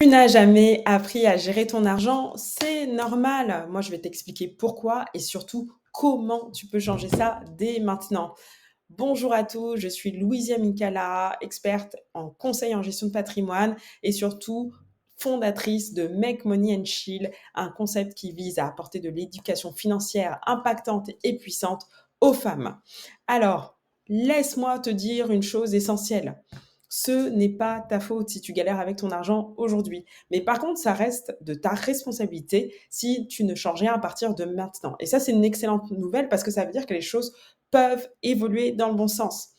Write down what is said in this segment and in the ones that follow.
Tu n'as jamais appris à gérer ton argent, c'est normal. Moi, je vais t'expliquer pourquoi et surtout comment tu peux changer ça dès maintenant. Bonjour à tous, je suis Louisia Mikala, experte en conseil en gestion de patrimoine et surtout fondatrice de Make Money and Chill, un concept qui vise à apporter de l'éducation financière impactante et puissante aux femmes. Alors, laisse-moi te dire une chose essentielle. Ce n'est pas ta faute si tu galères avec ton argent aujourd'hui. Mais par contre, ça reste de ta responsabilité si tu ne changes rien à partir de maintenant. Et ça, c'est une excellente nouvelle parce que ça veut dire que les choses peuvent évoluer dans le bon sens.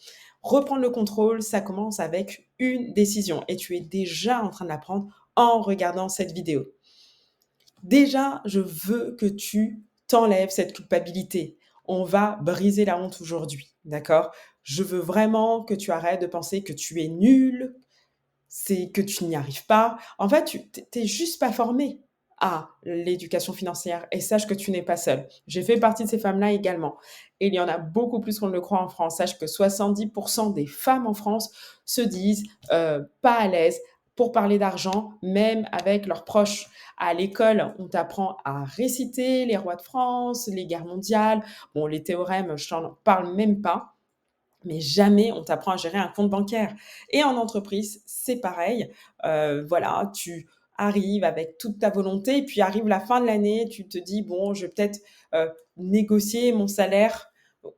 Reprendre le contrôle, ça commence avec une décision et tu es déjà en train de la prendre en regardant cette vidéo. Déjà, je veux que tu t'enlèves cette culpabilité. On va briser la honte aujourd'hui, d'accord? Je veux vraiment que tu arrêtes de penser que tu es nul, c'est que tu n'y arrives pas. En fait, tu t'es juste pas formé à l'éducation financière et sache que tu n'es pas seule. J'ai fait partie de ces femmes-là également. Et il y en a beaucoup plus qu'on ne le croit en France. Sache que 70% des femmes en France se disent pas à l'aise pour parler d'argent, même avec leurs proches. À l'école, on t'apprend à réciter les rois de France, les guerres mondiales. Bon, les théorèmes, je t'en parle même pas, mais jamais on t'apprend à gérer un compte bancaire. Et en entreprise, c'est pareil. Voilà, tu arrives avec toute ta volonté, et puis arrive la fin de l'année, tu te dis, bon, je vais peut-être négocier mon salaire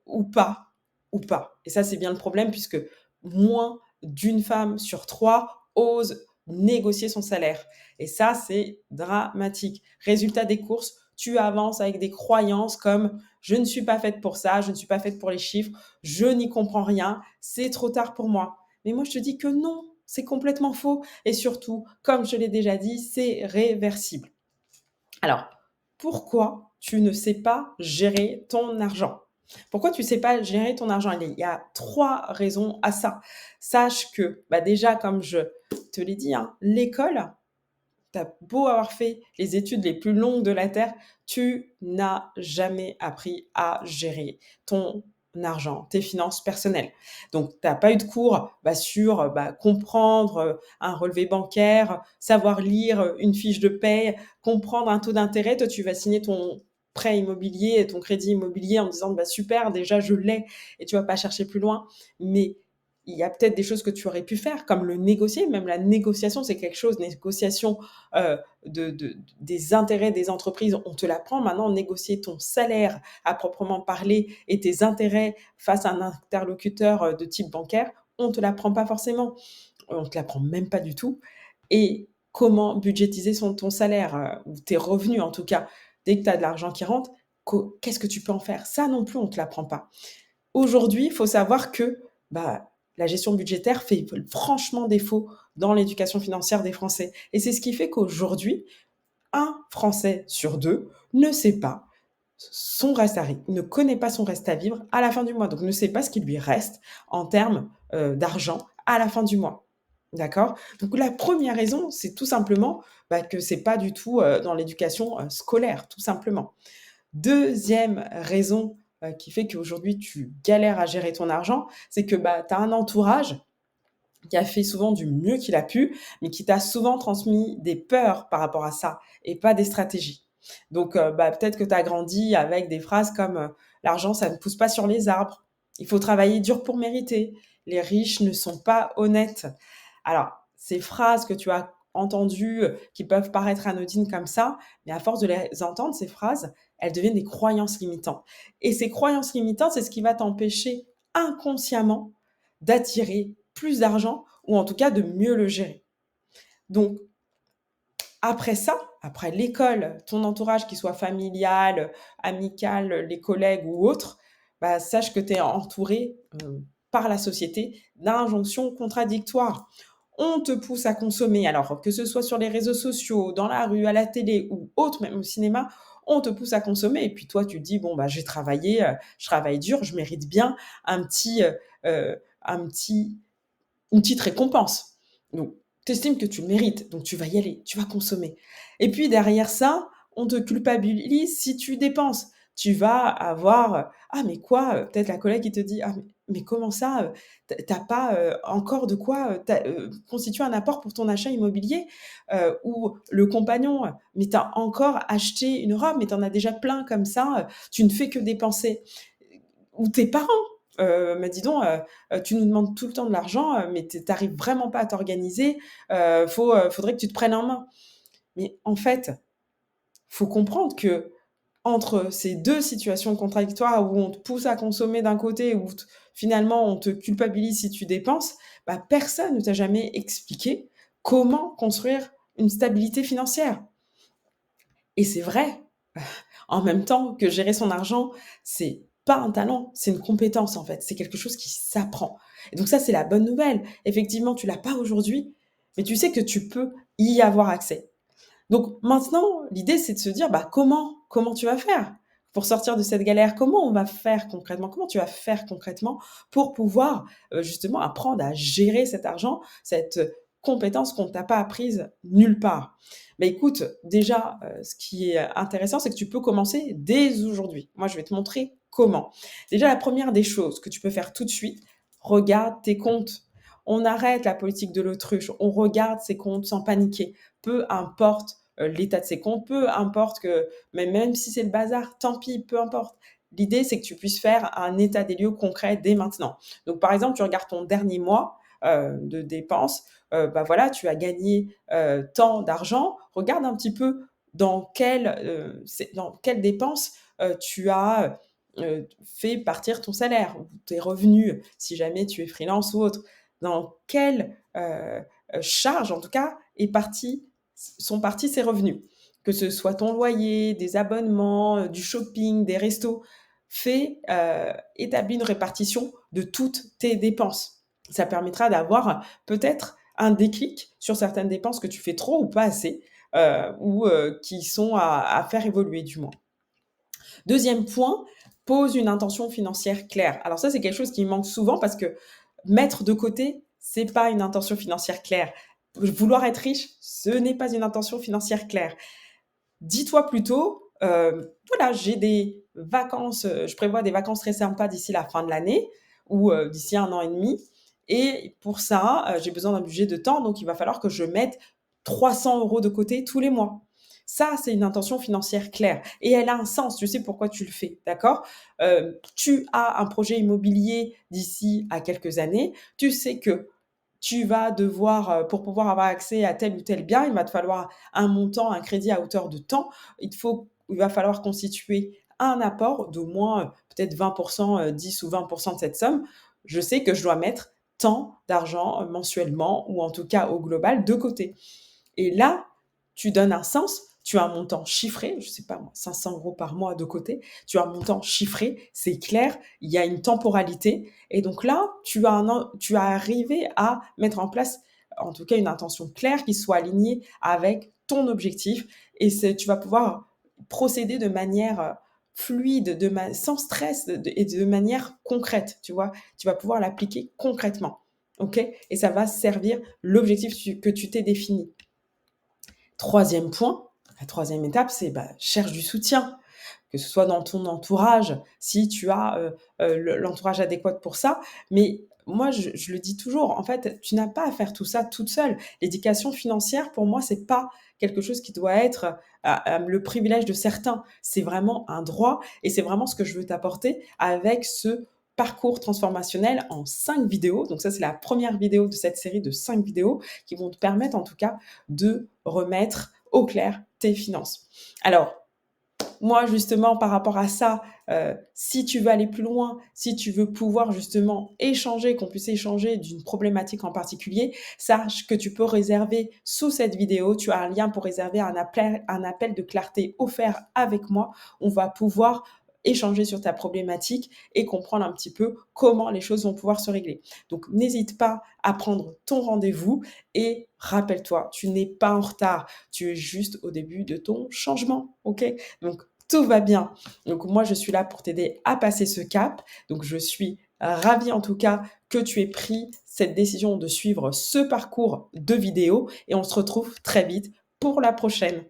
ou pas, ou pas. Et ça, c'est bien le problème, puisque moins d'une femme sur trois ose négocier son salaire. Et ça, c'est dramatique. Résultat des courses, tu avances avec des croyances comme je ne suis pas faite pour ça, je ne suis pas faite pour les chiffres, je n'y comprends rien, c'est trop tard pour moi. Mais moi, je te dis que non, c'est complètement faux. Et surtout, comme je l'ai déjà dit, c'est réversible. Alors, pourquoi tu ne sais pas gérer ton argent? Pourquoi tu ne sais pas gérer ton argent? Il y a 3 raisons à ça. Sache que, déjà, comme je te l'ai dit, hein, l'école, tu as beau avoir fait les études les plus longues de la Terre, tu n'as jamais appris à gérer ton argent, tes finances personnelles. Donc, tu n'as pas eu de cours sur comprendre un relevé bancaire, savoir lire une fiche de paie, comprendre un taux d'intérêt. Toi, tu vas signer ton prêt immobilier, ton crédit immobilier en disant super, déjà je l'ai et tu vas pas chercher plus loin. Mais il y a peut-être des choses que tu aurais pu faire, comme le négocier. Même la négociation, c'est quelque chose. Négociation des intérêts des entreprises, on te l'apprend maintenant. Négocier ton salaire à proprement parler et tes intérêts face à un interlocuteur de type bancaire, on ne te l'apprend pas forcément. On ne te l'apprend même pas du tout. Et comment budgétiser ton salaire, ou tes revenus en tout cas. Dès que tu as de l'argent qui rentre, qu'est-ce que tu peux en faire? Ça non plus, on ne te l'apprend pas. Aujourd'hui, il faut savoir que la gestion budgétaire fait franchement défaut dans l'éducation financière des Français. Et c'est ce qui fait qu'aujourd'hui, un Français sur deux ne sait pas ne connaît pas son reste à vivre à la fin du mois. Donc, ne sait pas ce qui lui reste en termes d'argent à la fin du mois. D'accord? Donc, la première raison, c'est tout simplement que c'est pas du tout dans l'éducation scolaire, tout simplement. Deuxième raison qui fait qu'aujourd'hui tu galères à gérer ton argent, c'est que tu as un entourage qui a fait souvent du mieux qu'il a pu, mais qui t'a souvent transmis des peurs par rapport à ça et pas des stratégies. Donc, peut-être que tu as grandi avec des phrases comme l'argent, ça ne pousse pas sur les arbres. Il faut travailler dur pour mériter. Les riches ne sont pas honnêtes. Alors, ces phrases que tu as entendues, qui peuvent paraître anodines comme ça, mais à force de les entendre, ces phrases, elles deviennent des croyances limitantes. Et ces croyances limitantes, c'est ce qui va t'empêcher inconsciemment d'attirer plus d'argent ou en tout cas de mieux le gérer. Donc, après ça, après l'école, ton entourage, qu'il soit familial, amical, les collègues ou autres, sache que tu es entouré par la société d'injonctions contradictoires. On te pousse à consommer, alors que ce soit sur les réseaux sociaux, dans la rue, à la télé ou autre, même au cinéma, on te pousse à consommer. Et puis toi, tu te dis, j'ai travaillé, je travaille dur, je mérite bien un petit, un petit une petite récompense. Donc, tu estimes que tu le mérites, donc tu vas y aller, tu vas consommer. Et puis derrière ça, on te culpabilise si tu dépenses. tu vas avoir, «Ah mais quoi?» Peut-être la collègue qui te dit: «Ah mais comment ça, tu pas, encore de quoi, constituer un apport pour ton achat immobilier?» Ou le compagnon: «Mais tu as encore acheté une robe, mais tu en as déjà plein comme ça, tu ne fais que dépenser». Ou tes parents: «Mais dis donc, tu nous demandes tout le temps de l'argent, mais tu arrives vraiment pas à t'organiser, faudrait que tu te prennes en main». Mais en fait, faut comprendre que entre ces 2 situations contradictoires où on te pousse à consommer d'un côté, où finalement on te culpabilise si tu dépenses, bah, personne ne t'a jamais expliqué comment construire une stabilité financière. Et c'est vrai, en même temps que gérer son argent, c'est pas un talent, c'est une compétence en fait, c'est quelque chose qui s'apprend. Et donc ça, c'est la bonne nouvelle. Effectivement, tu l'as pas aujourd'hui, mais tu sais que tu peux y avoir accès. Donc maintenant, l'idée, c'est de se dire, bah, comment tu vas faire pour sortir de cette galère? Comment on va faire concrètement? Comment tu vas faire concrètement pour pouvoir, justement apprendre à gérer cet argent, cette, compétence qu'on ne t'a pas apprise nulle part? Bah, écoute, déjà, ce qui est intéressant, c'est que tu peux commencer dès aujourd'hui. Moi, je vais te montrer comment. Déjà, la première des choses que tu peux faire tout de suite, regarde tes comptes. On arrête la politique de l'autruche, on regarde ses comptes sans paniquer. Peu importe, l'état de ses comptes, peu importe que même si c'est le bazar, tant pis, peu importe. L'idée, c'est que tu puisses faire un état des lieux concret dès maintenant. Donc par exemple, tu regardes ton dernier mois, de dépenses, bah, voilà, tu as gagné, tant d'argent. Regarde un petit peu dans quelles dépenses, tu as, fait partir ton salaire ou tes revenus, si jamais tu es freelance ou autre. Dans quelle, charge, en tout cas, sont partis ces revenus. Que ce soit ton loyer, des abonnements, du shopping, des restos. Établis une répartition de toutes tes dépenses. Ça permettra d'avoir peut-être un déclic sur certaines dépenses que tu fais trop ou pas assez, ou qui sont à faire évoluer du moins. Deuxième point, pose une intention financière claire. Alors ça, c'est quelque chose qui manque souvent parce que mettre de côté, c'est pas une intention financière claire. Vouloir être riche, ce n'est pas une intention financière claire. Dis-toi plutôt, voilà, j'ai des vacances, je prévois des vacances très sympas d'ici la fin de l'année ou d'ici 1 an et demi, et pour ça, j'ai besoin d'un budget de temps, donc il va falloir que je mette 300 € de côté tous les mois. Ça, c'est une intention financière claire et elle a un sens, tu sais pourquoi tu le fais, d'accord? Tu as un projet immobilier d'ici à quelques années, tu sais que tu vas devoir, pour pouvoir avoir accès à tel ou tel bien, il va te falloir un montant, un crédit à hauteur de temps. Il va falloir constituer un apport d'au moins, peut-être 20, 10 ou 20 de cette somme. Je sais que je dois mettre tant d'argent, mensuellement ou en tout cas au global de côté. Et là, tu donnes un sens, tu as un montant chiffré, je sais pas moi, 500 € par mois de côté, tu as un montant chiffré, c'est clair, il y a une temporalité et donc là, tu as arrivé à mettre en place, en tout cas une intention claire qui soit alignée avec ton objectif et tu vas pouvoir procéder de manière, fluide, sans stress et de manière concrète, tu vois? Tu vas pouvoir l'appliquer concrètement, OK? Et ça va servir l'objectif que tu t'es défini. Troisième point, la troisième étape, c'est, bah, cherche du soutien, que ce soit dans ton entourage, si tu as, l'entourage adéquat pour ça. Mais moi, je le dis toujours, en fait, tu n'as pas à faire tout ça toute seule. L'éducation financière, pour moi, c'est pas quelque chose qui doit être, le privilège de certains. C'est vraiment un droit et c'est vraiment ce que je veux t'apporter avec ce parcours transformationnel en 5 vidéos. Donc ça, c'est la première vidéo de cette série de 5 vidéos qui vont te permettre, en tout cas, de remettre au clair tes finances. Alors, moi, justement, par rapport à ça, si tu veux aller plus loin, si tu veux pouvoir justement échanger, qu'on puisse échanger d'une problématique en particulier, sache que tu peux réserver sous cette vidéo, tu as un lien pour réserver un appel de clarté offert avec moi. On va pouvoir échanger sur ta problématique et comprendre un petit peu comment les choses vont pouvoir se régler. Donc, n'hésite pas à prendre ton rendez-vous et rappelle-toi, tu n'es pas en retard, tu es juste au début de ton changement, OK? Donc, tout va bien. Donc moi, je suis là pour t'aider à passer ce cap. Donc je suis ravie en tout cas que tu aies pris cette décision de suivre ce parcours de vidéo et on se retrouve très vite pour la prochaine.